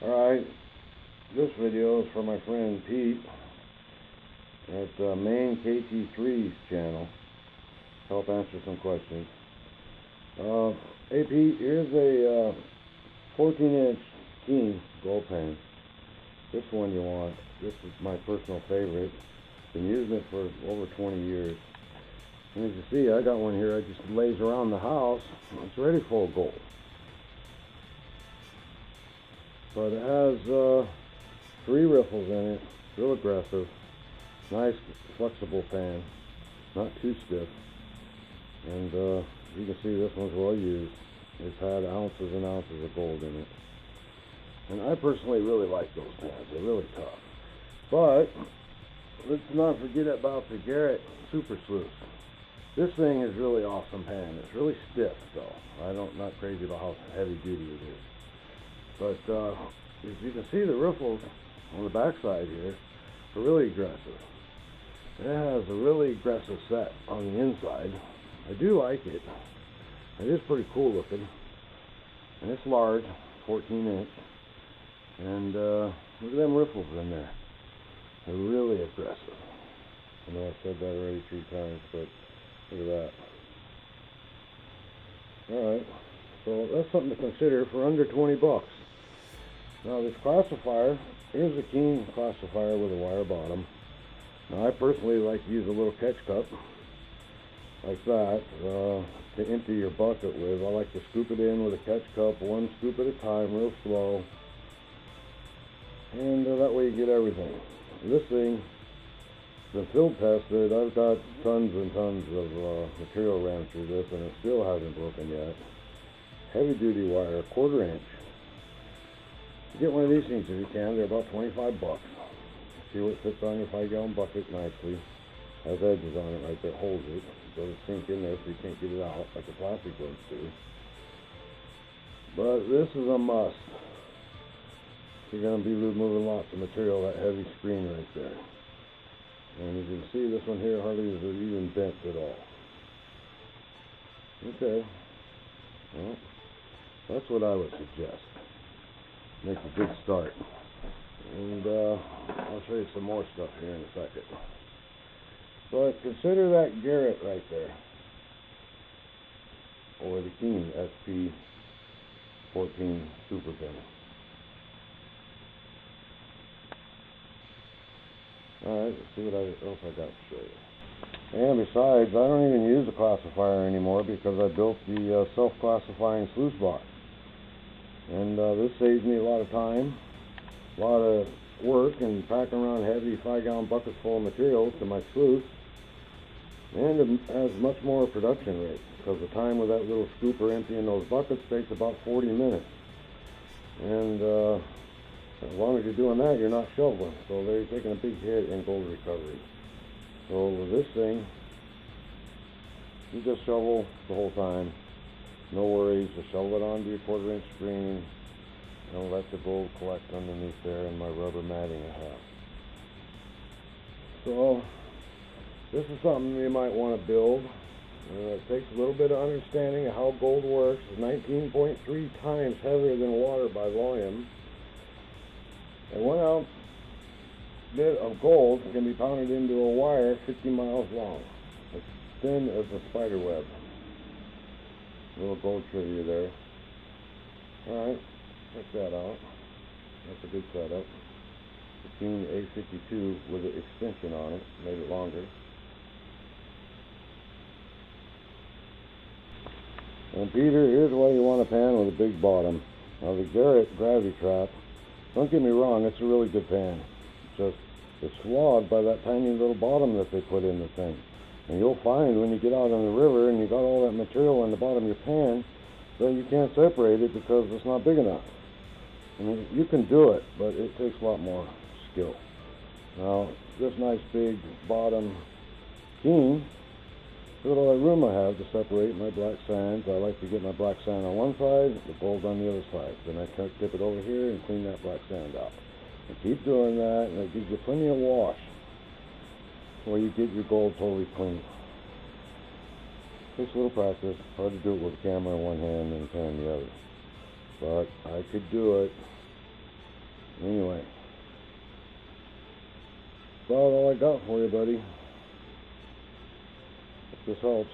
Alright, this video is for my friend Pete at Maine KT3's channel. Help answer some questions. Hey Pete, here's a 14-inch Keen gold pan. This one you want. This is my personal favorite. Been using it for over 20 years. And as you see, I got one here. I just lays around the house. It's ready full of gold. But it has 3 riffles in it. Real aggressive. Nice flexible pan. Not too stiff. And you can see this one's well used. It's had ounces and ounces of gold in it. And I personally really like those pans. They're really tough. But let's not forget about the Garrett Super Sluice. This thing is really awesome pan. It's really stiff though. I'm not crazy about how heavy duty it is. But as you can see, the riffles on the backside here are really aggressive. It has a really aggressive set on the inside. I do like it. It is pretty cool looking. And it's large, 14 inch. And look at them riffles in there. They're really aggressive. I know I said that already 3 times, but look at that. Alright, so that's something to consider for under 20 bucks. Now this classifier, here's a Keen classifier with a wire bottom. Now I personally like to use a little catch cup like that to empty your bucket with. I like to scoop it in with a catch cup, 1 scoop at a time, real slow. And that way you get everything. This thing, the field tested, I've got tons and tons of material ran through this and it still hasn't broken yet. Heavy duty wire, 1/4 inch. Get one of these things if you can. They're about 25 bucks. See what fits on your 5-gallon bucket nicely. Has edges on it right there, holds it. Doesn't sink in there so you can't get it out like the plastic ones do. But this is a must. You're going to be removing lots of material, that heavy screen right there. And as you can see, this one here hardly is even bent at all. Okay. Well, that's what I would suggest. Make a good start. And I'll show you some more stuff here in a second. But consider that Garrett right there. Or the Keen SP14 Super Pen. Alright, let's see what else I got to show you. And besides, I don't even use the classifier anymore because I built the self-classifying sluice box. And this saves me a lot of time, a lot of work, and packing around heavy 5-gallon buckets full of material to my sluice. And it has much more production rate because the time with that little scooper emptying those buckets takes about 40 minutes. And as long as you're doing that, you're not shoveling. So they're taking a big hit in gold recovery. So with this thing, you just shovel the whole time. No worries. Just shovel it onto your 1/4 inch screen. And let the gold collect underneath there in my rubber matting I have. So this is something you might want to build. It takes a little bit of understanding of how gold works. It's 19.3 times heavier than water by volume. And 1 ounce bit of gold can be pounded into a wire 50 miles long, as thin as a spider web. Little gold trivia there. Alright, check that out. That's a good setup. The Keen A52 with an extension on it, made it longer. And Peter, here's why you want a pan with a big bottom. Now the Garrett Gravity Trap, don't get me wrong, it's a really good pan. It's flawed by that tiny little bottom that they put in the thing. And you'll find when you get out on the river and you got all that material on the bottom of your pan, that you can't separate it because it's not big enough. I mean, you can do it, but it takes a lot more skill. Now, this nice big bottom Keen, look at all that room I have to separate my black sands. I like to get my black sand on one side, the gold on the other side. Then I tip it over here and clean that black sand out. And keep doing that, and it gives you plenty of wash where you get your gold totally clean. Takes a little practice. Hard to do it with a camera in one hand and a pen in the other. But I could do it. Anyway, that's about all I got for you, buddy. Hope this helps.